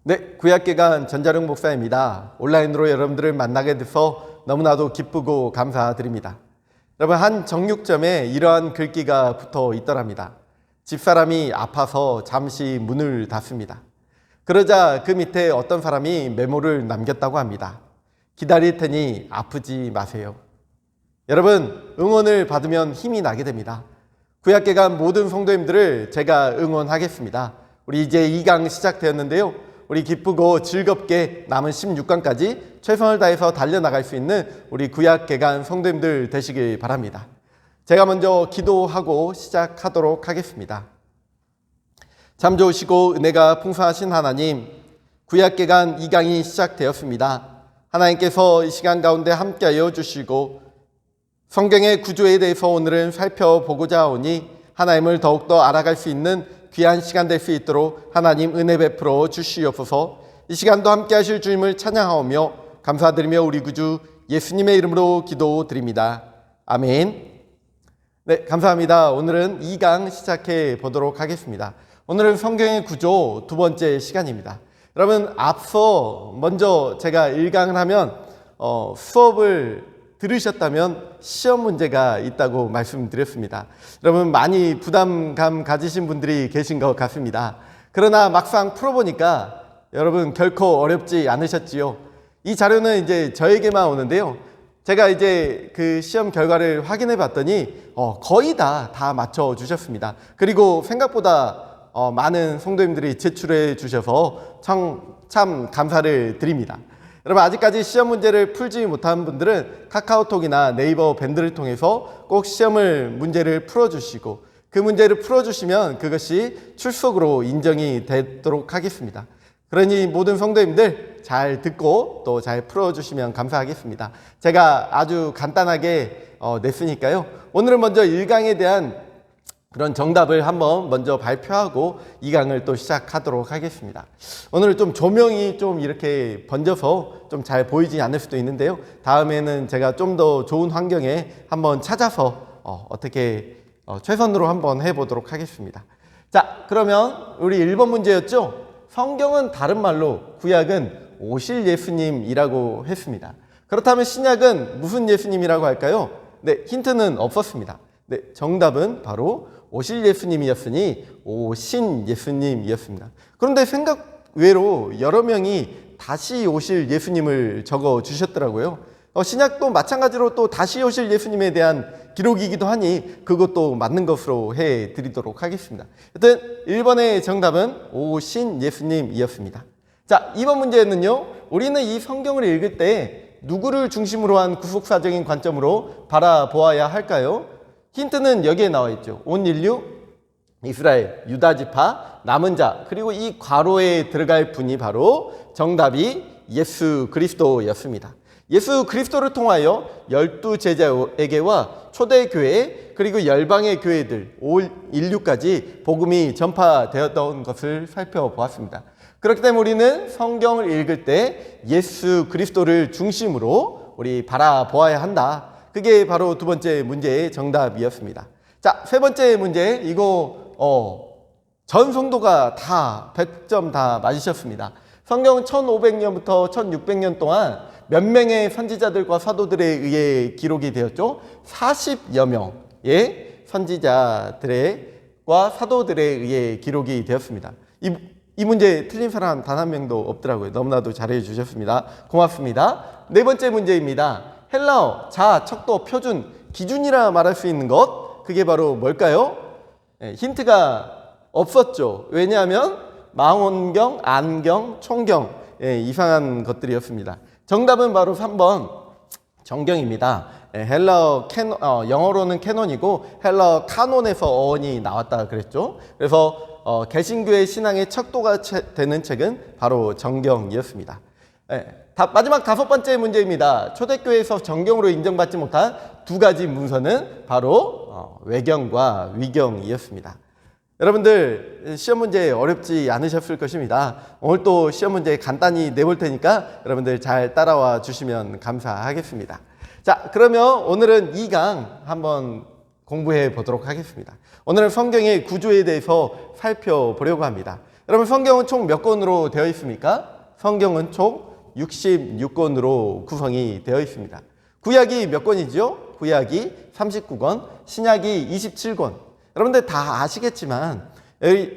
네, 구약기간 전자룡 목사입니다. 온라인으로 여러분들을 만나게 돼서 너무나도 기쁘고 감사드립니다. 여러분, 한 정육점에 이러한 글귀가 붙어 있더랍니다. 집사람이 아파서 잠시 문을 닫습니다. 그러자 그 밑에 어떤 사람이 메모를 남겼다고 합니다. 기다릴 테니 아프지 마세요. 여러분, 응원을 받으면 힘이 나게 됩니다. 구약기간 모든 성도님들을 제가 응원하겠습니다. 우리 이제 2강 시작되었는데요. 우리 기쁘고 즐겁게 남은 16강까지 최선을 다해서 달려나갈 수 있는 우리 구약개간 성도님들 되시길 바랍니다. 제가 먼저 기도하고 시작하도록 하겠습니다. 참 좋으시고 은혜가 풍성하신 하나님, 구약개간 2강이 시작되었습니다. 하나님께서 이 시간 가운데 함께하여 주시고 성경의 구조에 대해서 오늘은 살펴보고자 하오니 하나님을 더욱더 알아갈 수 있는 귀한 시간 될 수 있도록 하나님 은혜 베풀어 주시옵소서. 이 시간도 함께 하실 주님을 찬양하오며 감사드리며 우리 구주 예수님의 이름으로 기도드립니다. 아멘. 네, 감사합니다. 오늘은 2강 시작해 보도록 하겠습니다. 오늘은 성경의 구조 두 번째 시간입니다. 여러분, 앞서 먼저 제가 1강을 하면 수업을 들으셨다면 시험 문제가 있다고 말씀드렸습니다. 여러분, 많이 부담감 가지신 분들이 계신 것 같습니다. 그러나 막상 풀어보니까 여러분 결코 어렵지 않으셨지요. 이 자료는 이제 저에게만 오는데요. 제가 이제 그 시험 결과를 확인해 봤더니 거의 다 맞춰 주셨습니다. 그리고 생각보다 많은 성도님들이 제출해 주셔서 참 감사를 드립니다. 여러분, 아직까지 시험 문제를 풀지 못한 분들은 카카오톡이나 네이버 밴드를 통해서 꼭 시험을 문제를 풀어주시고 그 문제를 풀어주시면 그것이 출석으로 인정이 되도록 하겠습니다. 그러니 모든 성도님들 잘 듣고 또 잘 풀어주시면 감사하겠습니다. 제가 아주 간단하게 냈으니까요. 오늘은 먼저 1강에 대한 그런 정답을 한번 먼저 발표하고 2강을 또 시작하도록 하겠습니다. 오늘 좀 조명이 좀 이렇게 번져서 좀 잘 보이지 않을 수도 있는데요. 다음에는 제가 좀 더 좋은 환경에 한번 찾아서 어떻게 최선으로 한번 해보도록 하겠습니다. 자, 그러면 우리 1번 문제였죠. 성경은 다른 말로 구약은 오실 예수님이라고 했습니다. 그렇다면 신약은 무슨 예수님이라고 할까요? 네, 힌트는 없었습니다. 네, 정답은 바로 오실 예수님이었으니 오신 예수님이었습니다. 그런데 생각 외로 여러 명이 다시 오실 예수님을 적어 주셨더라고요. 신약도 마찬가지로 또 다시 오실 예수님에 대한 기록이기도 하니 그것도 맞는 것으로 해드리도록 하겠습니다. 여튼 1번의 정답은 오신 예수님이었습니다. 자, 2번 문제는요. 우리는 이 성경을 읽을 때 누구를 중심으로 한 구속사적인 관점으로 바라보아야 할까요? 힌트는 여기에 나와 있죠. 온 인류, 이스라엘, 유다 지파, 남은 자, 그리고 이 괄호에 들어갈 분이 바로 정답이 예수 그리스도였습니다. 예수 그리스도를 통하여 12제자에게와 초대교회 그리고 열방의 교회들, 올 인류까지 복음이 전파되었던 것을 살펴보았습니다. 그렇기 때문에 우리는 성경을 읽을 때 예수 그리스도를 중심으로 우리 바라보아야 한다. 그게 바로 두 번째 문제의 정답이었습니다. 자, 세 번째 문제, 이거 전 성도가 다 100점 다 맞으셨습니다. 성경은 1500년부터 1600년 동안 몇 명의 선지자들과 사도들에 의해 기록이 되었죠. 40여 명의 선지자들과 사도들에 의해 기록이 되었습니다. 이 문제 틀린 사람 단 한 명도 없더라고요. 너무나도 잘해 주셨습니다. 고맙습니다. 네 번째 문제입니다. 헬라어, 자, 척도, 표준, 기준이라 말할 수 있는 것, 그게 바로 뭘까요? 힌트가 없었죠. 왜냐하면 망원경, 안경, 총경, 이상한 것들이었습니다. 정답은 바로 3번 정경입니다. 헬라어 영어로는 캐논이고 헬라어 카논에서 어원이 나왔다 그랬죠. 그래서 개신교의 신앙의 척도가 되는 책은 바로 정경이었습니다. 마지막 다섯 번째 문제입니다. 초대교회에서 정경으로 인정받지 못한 두 가지 문서는 바로 외경과 위경이었습니다. 여러분들 시험 문제 어렵지 않으셨을 것입니다. 오늘 또 시험 문제 간단히 내볼 테니까 여러분들 잘 따라와 주시면 감사하겠습니다. 자, 그러면 오늘은 2강 한번 공부해 보도록 하겠습니다. 오늘은 성경의 구조에 대해서 살펴보려고 합니다. 여러분 성경은 총 몇 권으로 되어 있습니까? 성경은 총 66권으로 구성이 되어 있습니다. 구약이 몇 권이죠? 구약이 39권, 신약이 27권. 여러분들 다 아시겠지만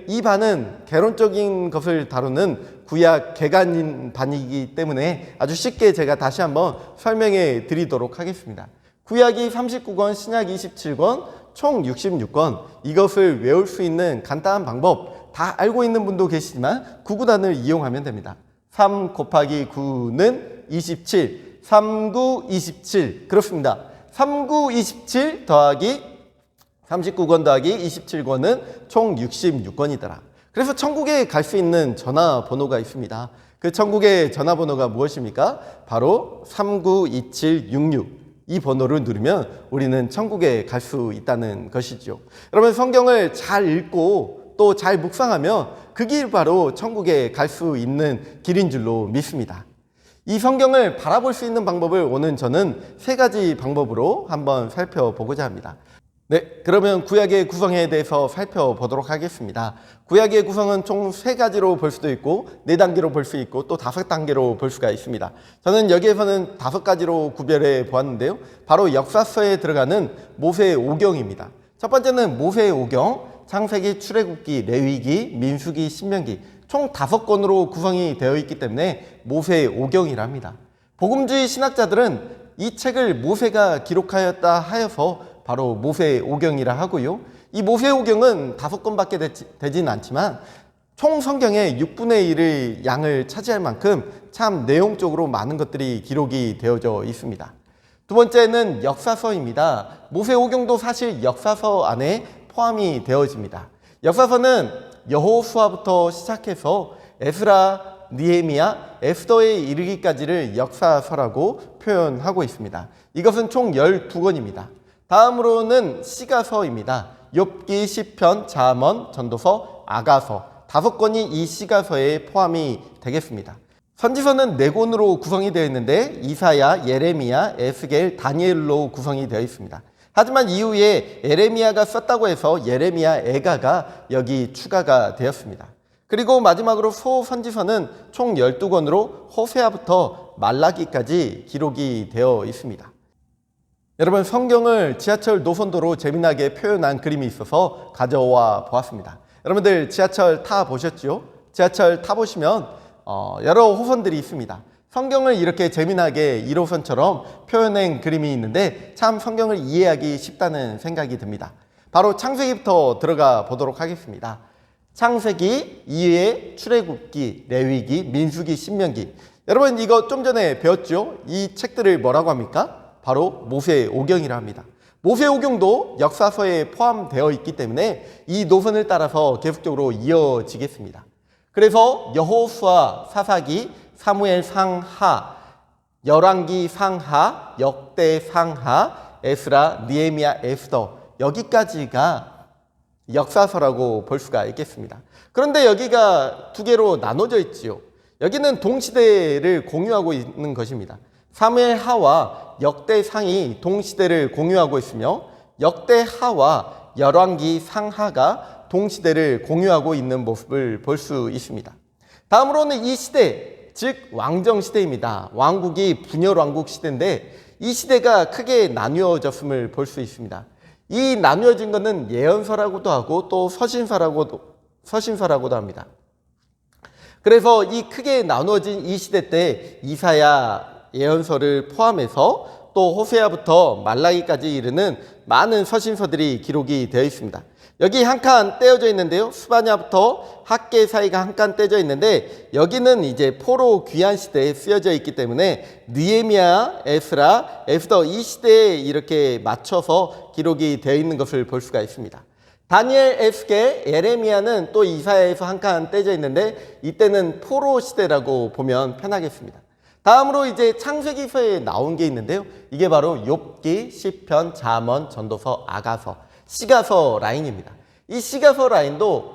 이 반은 개론적인 것을 다루는 구약 개간인 반이기 때문에 아주 쉽게 제가 다시 한번 설명해 드리도록 하겠습니다. 구약이 39권, 신약이 27권, 총 66권. 이것을 외울 수 있는 간단한 방법 다 알고 있는 분도 계시지만 구구단을 이용하면 됩니다. 3 곱하기 9는 27, 39, 27 그렇습니다. 39, 27 더하기 39권 더하기 27권은 총 66권이더라. 그래서 천국에 갈 수 있는 전화번호가 있습니다. 그 천국의 전화번호가 무엇입니까? 바로 392766. 이 번호를 누르면 우리는 천국에 갈 수 있다는 것이죠. 여러분 성경을 잘 읽고 또 잘 묵상하면 그 길 바로 천국에 갈 수 있는 길인 줄로 믿습니다. 이 성경을 바라볼 수 있는 방법을 오늘 저는 3가지 방법으로 한번 살펴보고자 합니다. 네, 그러면 구약의 구성에 대해서 살펴보도록 하겠습니다. 구약의 구성은 총 3가지로 볼 수도 있고 4단계로 볼 수 있고 또 5단계로 볼 수가 있습니다. 저는 여기에서는 5가지로 구별해 보았는데요. 바로 역사서에 들어가는 모세의 오경입니다. 첫 번째는 모세의 오경, 창세기, 출애굽기, 레위기, 민수기, 신명기 총 5권으로 구성이 되어 있기 때문에 모세의 오경이라 합니다. 복음주의 신학자들은 이 책을 모세가 기록하였다 하여서 바로 모세의 오경이라 하고요. 이 모세의 오경은 5권밖에 되진 않지만 총 성경의 6분의 1의 양을 차지할 만큼 참 내용적으로 많은 것들이 기록이 되어져 있습니다. 두 번째는 역사서입니다. 모세의 오경도 사실 역사서 안에 포함이 되어집니다. 역사서는 여호수아부터 시작해서 에스라, 느헤미야, 에스더에 이르기까지를 역사서라고 표현하고 있습니다. 이것은 총 12권입니다. 다음으로는 시가서입니다. 욥기, 시편, 잠언, 전도서, 아가서 5권이 이 시가서에 포함이 되겠습니다. 선지서는 4권으로 구성이 되어 있는데 이사야, 예레미야, 에스겔, 다니엘로 구성이 되어 있습니다. 하지만 이후에 예레미야가 썼다고 해서 예레미야 애가가 여기 추가가 되었습니다. 그리고 마지막으로 소선지서는 총 12권으로 호세아부터 말라기까지 기록이 되어 있습니다. 여러분 성경을 지하철 노선도로 재미나게 표현한 그림이 있어서 가져와 보았습니다. 여러분들 지하철 타보셨죠? 지하철 타보시면 여러 호선들이 있습니다. 성경을 이렇게 재미나게 1호선처럼 표현한 그림이 있는데 참 성경을 이해하기 쉽다는 생각이 듭니다. 바로 창세기부터 들어가 보도록 하겠습니다. 창세기, 이후에 출애굽기, 레위기, 민수기, 신명기. 여러분 이거 좀 전에 배웠죠? 이 책들을 뭐라고 합니까? 바로 모세의 오경이라 합니다. 모세의 오경도 역사서에 포함되어 있기 때문에 이 노선을 따라서 계속적으로 이어지겠습니다. 그래서 여호수아, 사사기, 사무엘 상하, 열왕기 상하, 역대 상하, 에스라, 느헤미야, 에스더 여기까지가 역사서라고 볼 수가 있겠습니다. 그런데 여기가 2개로 나눠져 있지요. 여기는 동시대를 공유하고 있는 것입니다. 사무엘하와 역대상이 동시대를 공유하고 있으며 역대하와 열왕기 상하가 동시대를 공유하고 있는 모습을 볼 수 있습니다. 다음으로는 이 시대, 즉 왕정시대입니다. 왕국이 분열왕국 시대인데 이 시대가 크게 나뉘어졌음을 볼 수 있습니다. 이 나뉘어진 것은 예언서라고도 하고 또 서신서라고도 합니다. 그래서 이 크게 나누어진 이 시대 때 이사야 예언서를 포함해서 또 호세아부터 말라기까지 이르는 많은 서신서들이 기록이 되어 있습니다. 여기 한 칸 떼어져 있는데요. 스바냐부터 학계 사이가 한 칸 떼져 있는데 여기는 이제 포로 귀환 시대에 쓰여져 있기 때문에 느헤미야, 에스라, 에스더 이 시대에 이렇게 맞춰서 기록이 되어 있는 것을 볼 수가 있습니다. 다니엘, 에스겔, 예레미야는 또 이사야에서 한 칸 떼져 있는데 이때는 포로 시대라고 보면 편하겠습니다. 다음으로 이제 창세기서에 나온 게 있는데요. 이게 바로 욥기, 시편, 잠언, 전도서, 아가서, 시가서 라인입니다. 이 시가서 라인도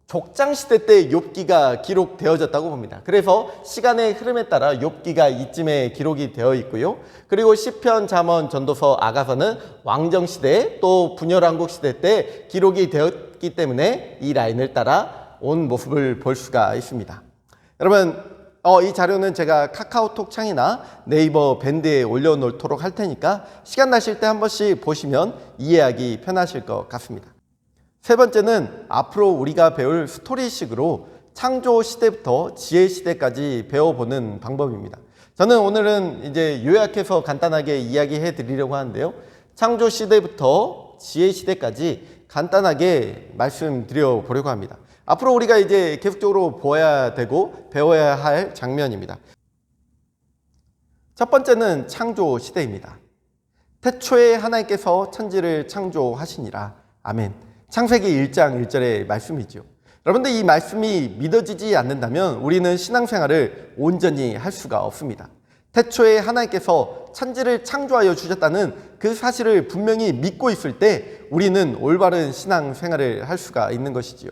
족장시대 때 욥기가 기록되어졌다고 봅니다. 그래서 시간의 흐름에 따라 욥기가 이쯤에 기록이 되어 있고요. 그리고 시편, 잠언, 전도서, 아가서는 왕정시대 또 분열왕국 시대 때 기록이 되었기 때문에 이 라인을 따라 온 모습을 볼 수가 있습니다. 여러분, 이 자료는 제가 카카오톡 창이나 네이버 밴드에 올려놓도록 할 테니까 시간 나실 때 한 번씩 보시면 이해하기 편하실 것 같습니다. 세 번째는 앞으로 우리가 배울 스토리식으로 창조 시대부터 지혜 시대까지 배워보는 방법입니다. 저는 오늘은 이제 요약해서 간단하게 이야기해 드리려고 하는데요. 창조 시대부터 지혜 시대까지 간단하게 말씀드려 보려고 합니다. 앞으로 우리가 이제 계속적으로 보아야 되고 배워야 할 장면입니다. 첫 번째는 창조 시대입니다. 태초에 하나님께서 천지를 창조하시니라. 아멘. 창세기 1장 1절의 말씀이죠. 여러분들 이 말씀이 믿어지지 않는다면 우리는 신앙생활을 온전히 할 수가 없습니다. 태초에 하나님께서 천지를 창조하여 주셨다는 그 사실을 분명히 믿고 있을 때 우리는 올바른 신앙생활을 할 수가 있는 것이지요.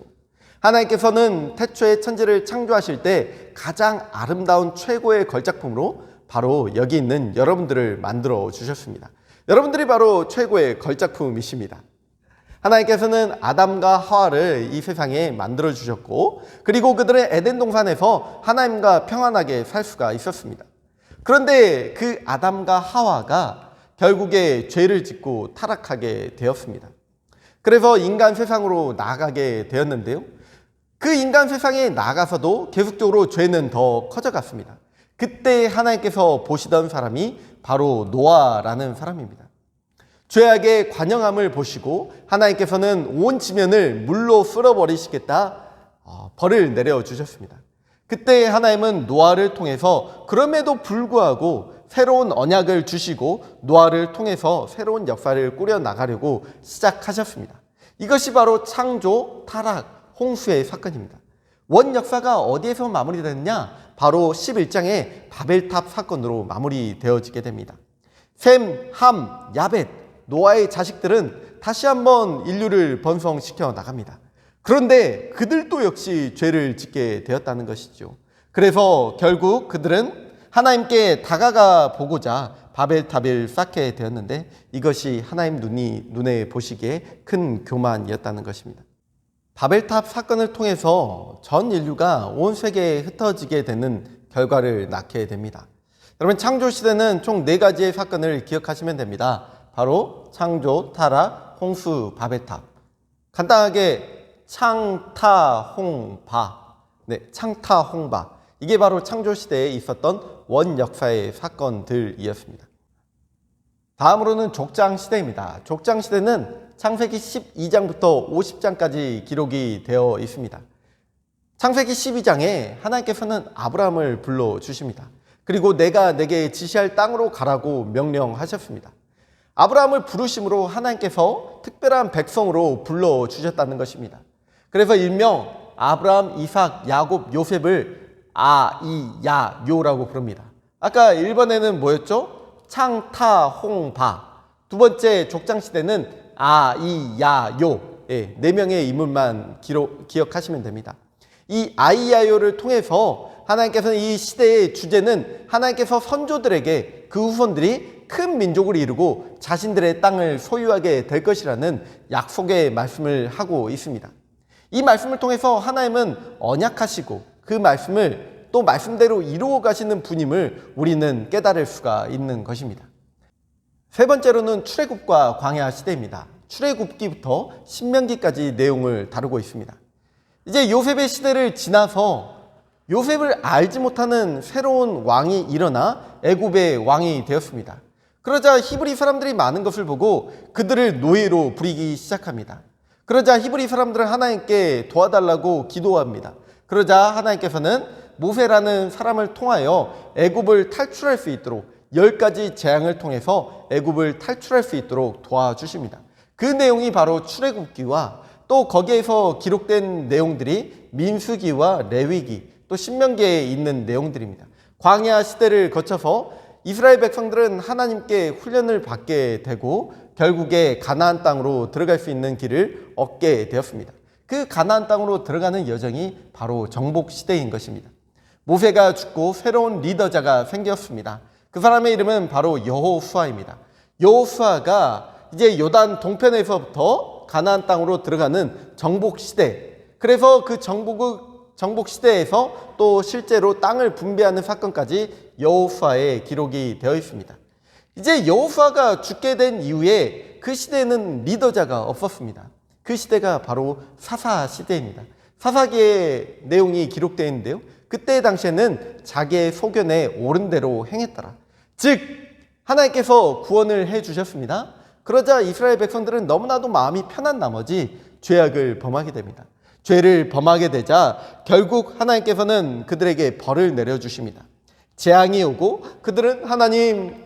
하나님께서는 태초에 천지를 창조하실 때 가장 아름다운 최고의 걸작품으로 바로 여기 있는 여러분들을 만들어 주셨습니다. 여러분들이 바로 최고의 걸작품이십니다. 하나님께서는 아담과 하와를 이 세상에 만들어 주셨고 그리고 그들은 에덴 동산에서 하나님과 평안하게 살 수가 있었습니다. 그런데 그 아담과 하와가 결국에 죄를 짓고 타락하게 되었습니다. 그래서 인간 세상으로 나아가게 되었는데요. 그 인간 세상에 나가서도 계속적으로 죄는 더 커져갔습니다. 그때 하나님께서 보시던 사람이 바로 노아라는 사람입니다. 죄악의 관영함을 보시고 하나님께서는 온 지면을 물로 쓸어버리시겠다 벌을 내려주셨습니다. 그때 하나님은 노아를 통해서 그럼에도 불구하고 새로운 언약을 주시고 노아를 통해서 새로운 역사를 꾸려나가려고 시작하셨습니다. 이것이 바로 창조, 타락, 홍수의 사건입니다. 원 역사가 어디에서 마무리되느냐? 바로 11장의 바벨탑 사건으로 마무리되어지게 됩니다. 셈, 함, 야벳, 노아의 자식들은 다시 한번 인류를 번성시켜 나갑니다. 그런데 그들도 역시 죄를 짓게 되었다는 것이죠. 그래서 결국 그들은 하나님께 다가가 보고자 바벨탑을 쌓게 되었는데 이것이 하나님 눈에 보시기에 큰 교만이었다는 것입니다. 바벨탑 사건을 통해서 전 인류가 온 세계에 흩어지게 되는 결과를 낳게 됩니다. 여러분, 창조시대는 총 4가지의 사건을 기억하시면 됩니다. 바로 창조, 타락, 홍수, 바벨탑. 간단하게 창타홍바. 창타홍바. 이게 바로 창조시대에 있었던 원 역사의 사건들이었습니다. 다음으로는 족장시대입니다. 족장시대는 창세기 12장부터 50장까지 기록이 되어 있습니다. 창세기 12장에 하나님께서는 아브라함을 불러주십니다. 그리고 내가 내게 지시할 땅으로 가라고 명령하셨습니다. 아브라함을 부르심으로 하나님께서 특별한 백성으로 불러주셨다는 것입니다. 그래서 일명 아브라함, 이삭, 야곱, 요셉을 아이야요라고 부릅니다. 아까 1번에는 뭐였죠? 창타홍바. 두 번째 족장시대는 아이야요. 4명의 인물만 기억하시면 됩니다. 이 아이야요를 통해서 하나님께서는 이 시대의 주제는 하나님께서 선조들에게 그 후손들이 큰 민족을 이루고 자신들의 땅을 소유하게 될 것이라는 약속의 말씀을 하고 있습니다. 이 말씀을 통해서 하나님은 언약하시고 그 말씀을 또 말씀대로 이루어 가시는 분임을 우리는 깨달을 수가 있는 것입니다. 세 번째로는 출애굽과 광야 시대입니다. 출애굽기부터 신명기까지 내용을 다루고 있습니다. 이제 요셉의 시대를 지나서 요셉을 알지 못하는 새로운 왕이 일어나 애굽의 왕이 되었습니다. 그러자 히브리 사람들이 많은 것을 보고 그들을 노예로 부리기 시작합니다. 그러자 히브리 사람들은 하나님께 도와달라고 기도합니다. 그러자 하나님께서는 모세라는 사람을 통하여 애굽을 탈출할 수 있도록 10가지 재앙을 통해서 애굽을 탈출할 수 있도록 도와주십니다. 그 내용이 바로 출애굽기와 또 거기에서 기록된 내용들이 민수기와 레위기 또 신명기에 있는 내용들입니다. 광야 시대를 거쳐서 이스라엘 백성들은 하나님께 훈련을 받게 되고 결국에 가나안 땅으로 들어갈 수 있는 길을 얻게 되었습니다. 그 가나안 땅으로 들어가는 여정이 바로 정복 시대인 것입니다. 모세가 죽고 새로운 리더자가 생겼습니다. 그 사람의 이름은 바로 여호수아입니다. 여호수아가 이제 요단 동편에서부터 가나안 땅으로 들어가는 정복 시대, 그래서 그 정복 시대에서 또 실제로 땅을 분배하는 사건까지 여호수아에 기록이 되어 있습니다. 이제 여호수아가 죽게 된 이후에 그 시대에는 리더자가 없었습니다. 그 시대가 바로 사사 시대입니다. 사사기의 내용이 기록되어 있는데요. 그때 당시에는 자기의 소견에 옳은 대로 행했더라. 즉 하나님께서 구원을 해주셨습니다. 그러자 이스라엘 백성들은 너무나도 마음이 편한 나머지 죄악을 범하게 됩니다. 죄를 범하게 되자 결국 하나님께서는 그들에게 벌을 내려주십니다. 재앙이 오고 그들은 하나님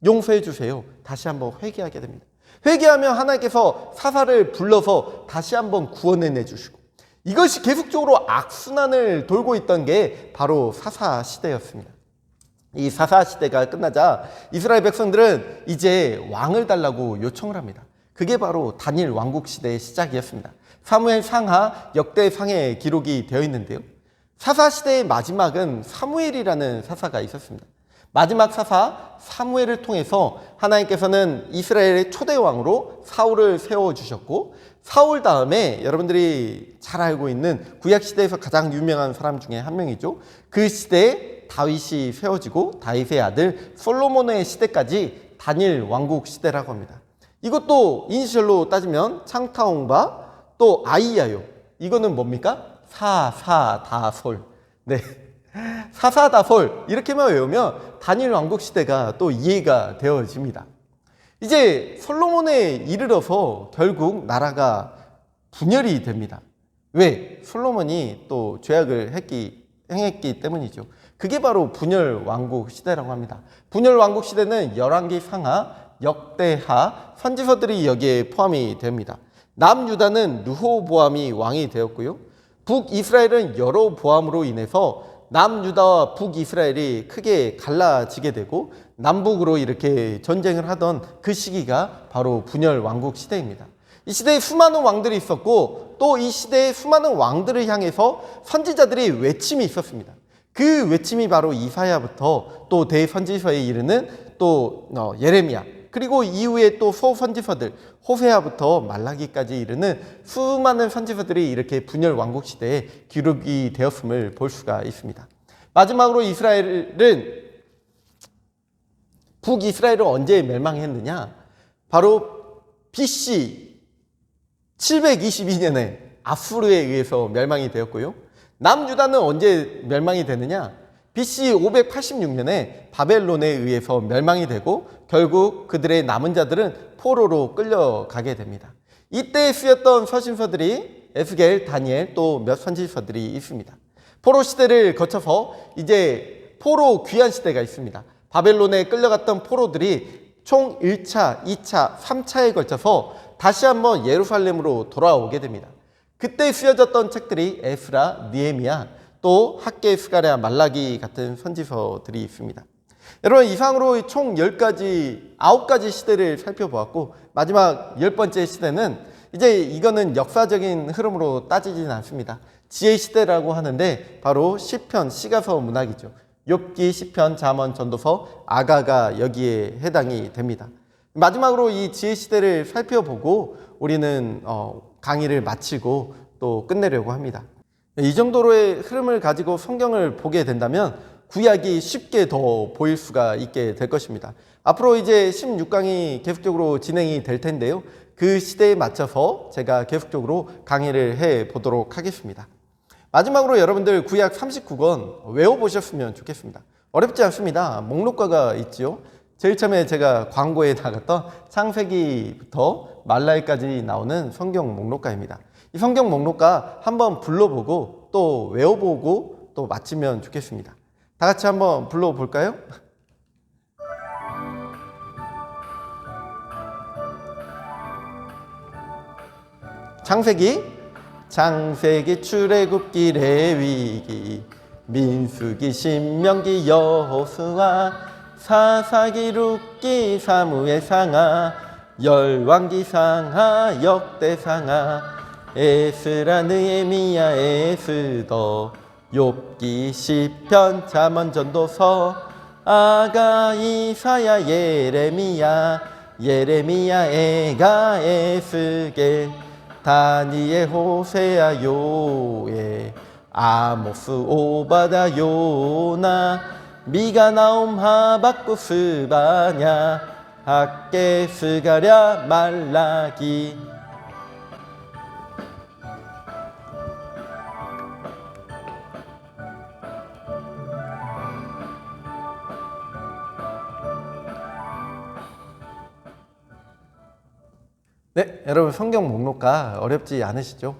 용서해 주세요. 다시 한번 회개하게 됩니다. 회개하면 하나님께서 사사를 불러서 다시 한번 구원해 내주시고, 이것이 계속적으로 악순환을 돌고 있던 게 바로 사사 시대였습니다. 이 사사 시대가 끝나자 이스라엘 백성들은 이제 왕을 달라고 요청을 합니다. 그게 바로 다니엘 왕국 시대의 시작이었습니다. 사무엘 상하, 역대 상에 기록이 되어 있는데요. 사사 시대의 마지막은 사무엘이라는 사사가 있었습니다. 마지막 사사 사무엘을 통해서 하나님께서는 이스라엘의 초대 왕으로 사울을 세워주셨고, 사울 다음에 여러분들이 잘 알고 있는 구약 시대에서 가장 유명한 사람 중에 한 명이죠. 그 시대에 다윗이 세워지고 다윗의 아들 솔로몬의 시대까지 다니엘 왕국 시대라고 합니다. 이것도 이니셜로 따지면 창타홍바 또 아이야요. 이거는 뭡니까? 사사다솔. 네. 사사다솔 이렇게만 외우면 다니엘 왕국 시대가 또 이해가 되어집니다. 이제 솔로몬에 이르러서 결국 나라가 분열이 됩니다. 왜? 솔로몬이 또 죄악을 행했기 때문이죠. 그게 바로 분열 왕국 시대라고 합니다. 분열 왕국 시대는 열왕기 상하, 역대하, 선지서들이 여기에 포함이 됩니다. 남유다는 르호보암이 왕이 되었고요. 북이스라엘은 여로보암으로 인해서 남유다와 북이스라엘이 크게 갈라지게 되고 남북으로 이렇게 전쟁을 하던 그 시기가 바로 분열 왕국 시대입니다. 이 시대에 수많은 왕들이 있었고 또 이 시대에 수많은 왕들을 향해서 선지자들의 외침이 있었습니다. 그 외침이 바로 이사야부터 또 대선지서에 이르는 또 예레미야, 그리고 이후에 또 소선지서들 호세아부터 말라기까지 이르는 수많은 선지서들이 이렇게 분열 왕국 시대에 기록이 되었음을 볼 수가 있습니다. 마지막으로 북이스라엘은 언제 멸망했느냐? 바로 BC 722년에 아수르에 의해서 멸망이 되었고요. 남유다는 언제 멸망이 되느냐? BC 586년에 바벨론에 의해서 멸망이 되고 결국 그들의 남은 자들은 포로로 끌려가게 됩니다. 이때 쓰였던 서신서들이 에스겔, 다니엘 또 몇 선지서들이 있습니다. 포로 시대를 거쳐서 이제 포로 귀환 시대가 있습니다. 바벨론에 끌려갔던 포로들이 총 1차, 2차, 3차에 걸쳐서 다시 한번 예루살렘으로 돌아오게 됩니다. 그때 쓰여졌던 책들이 에스라, 느헤미야, 또 학개, 스가랴, 말라기 같은 선지서들이 있습니다. 여러분, 이상으로 총 9가지 시대를 살펴보았고, 마지막 10번째 시대는 이제 이거는 역사적인 흐름으로 따지지는 않습니다. 지혜 시대라고 하는데 바로 시편, 시가서 문학이죠. 욥기, 시편, 잠언, 전도서, 아가가 여기에 해당이 됩니다. 마지막으로 이 지혜 시대를 살펴보고 우리는 강의를 마치고 또 끝내려고 합니다. 이 정도로의 흐름을 가지고 성경을 보게 된다면 구약이 쉽게 더 보일 수가 있게 될 것입니다. 앞으로 이제 16강이 계속적으로 진행이 될 텐데요. 그 시대에 맞춰서 제가 계속적으로 강의를 해 보도록 하겠습니다. 마지막으로 여러분들 구약 39권 외워보셨으면 좋겠습니다. 어렵지 않습니다. 목록가가 있지요. 제일 처음에 제가 광고에 나갔던 창세기부터 말라기까지 나오는 성경 목록가입니다. 이 성경 목록가 한번 불러보고 또 외워보고 또 마치면 좋겠습니다. 다 같이 한번 불러볼까요? 창세기, 출애굽기, 레위기, 민수기, 신명기, 여호수아, 사사기, 룻기, 사무엘 상하, 열왕기 상하, 역대 상하, 에스라, 느헤미야, 에스더, 욥기, 시편, 잠언, 전도서, 아가, 이사야, 예레미야, 애가, 에스겔, 다니엘 호세아 요에 아모스 오바다 요나 미가 나옴 하박쿠스 바냐 학계 스가랴 말라기. 네, 여러분 성경 목록과 어렵지 않으시죠?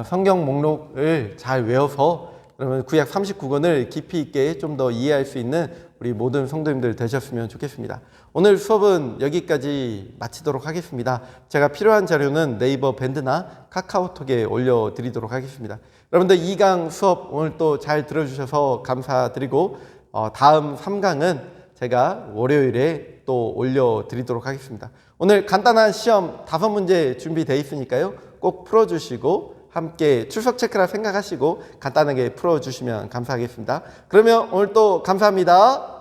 성경 목록을 잘 외워서 여러분 구약 39권을 깊이 있게 좀 더 이해할 수 있는 우리 모든 성도님들 되셨으면 좋겠습니다. 오늘 수업은 여기까지 마치도록 하겠습니다. 제가 필요한 자료는 네이버 밴드나 카카오톡에 올려드리도록 하겠습니다. 여러분들 2강 수업 오늘 또 잘 들어주셔서 감사드리고 다음 3강은 제가 월요일에 또 올려드리도록 하겠습니다. 오늘 간단한 시험 5문제 준비되어 있으니까요. 꼭 풀어주시고 함께 출석 체크라 생각하시고 간단하게 풀어주시면 감사하겠습니다. 그러면 오늘 또 감사합니다.